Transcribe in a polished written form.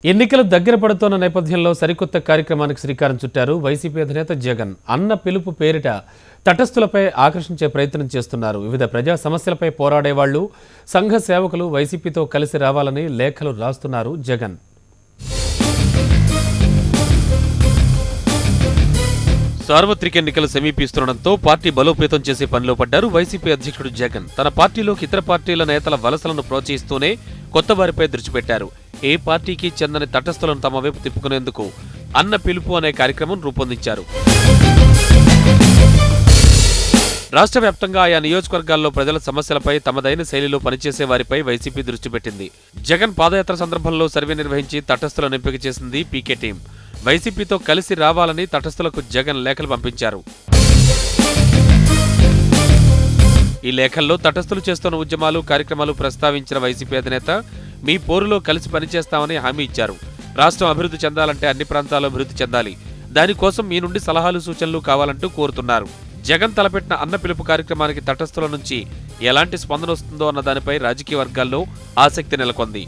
ఎన్నికలు దగ్గర పడుతున్న నేపథ్యంలో సరికొత్త కార్యక్రమానికి శ్రీకారం చుట్టారు వైసీపీ అధినేత జగన్. అన్న పిలుపు పేరిట తటస్థులపై ఆకర్షించే ప్రయత్నం చేస్తున్నారు. వివిధ ప్రజా సమస్యలపై పోరాడేవాళ్లు, సంఘ సేవకులు వైసీపీతో కలిసి రావాలని లేఖలు రాస్తున్నారు జగన్. సార్వత్రిక ఎన్నికలు సమీపిస్తుండటంతో పార్టీ బలోపేతం చేసే పనిలో పడ్డారు వైసీపీ అధ్యక్షుడు జగన్. తన పార్టీలోకి ఇతర పార్టీల నేతల వలసలను ప్రోత్సహిస్తూనే కొత్త వారిపై దృష్టి పెట్టారు. ఏ పార్టీకి చెందని తటస్థులను తమ వైపు తిప్పుకునేందుకు అన్న పిలుపు అనే కార్యక్రమం రూపొందించారు. రాష్ట్ర వ్యాప్తంగా ఆయా నియోజకవర్గాల్లో ప్రజల సమస్యలపై తమదైన శైలిలో పనిచేసే వారిపై వైసీపీ దృష్టి పెట్టింది. జగన్ పాదయాత్ర సందర్భంలో సర్వే నిర్వహించి తటస్థులను ఎంపిక చేసింది పీకే టీం. వైసీపీతో కలిసి రావాలని తటస్థులకు జగన్ లేఖలు పంపించారు. ఈ లేఖల్లో తటస్థులు చేస్తున్న ఉద్యమాలు, కార్యక్రమాలు ప్రస్తావించిన వైసీపీ అధినేత మీ పోరులో కలిసి పనిచేస్తామని హామీ ఇచ్చారు. రాష్ట్రం అభివృద్ధి చెందాలంటే అన్ని ప్రాంతాల్లో అభివృద్ధి చెందాలి. దానికోసం మీ నుండి సలహాలు, సూచనలు కావాలంటూ కోరుతున్నారు. జగన్ తలపెట్టిన అన్న పిలుపు కార్యక్రమానికి తటస్థుల నుంచి ఎలాంటి స్పందన వస్తుందో అన్న దానిపై రాజకీయ వర్గాల్లో ఆసక్తి నెలకొంది.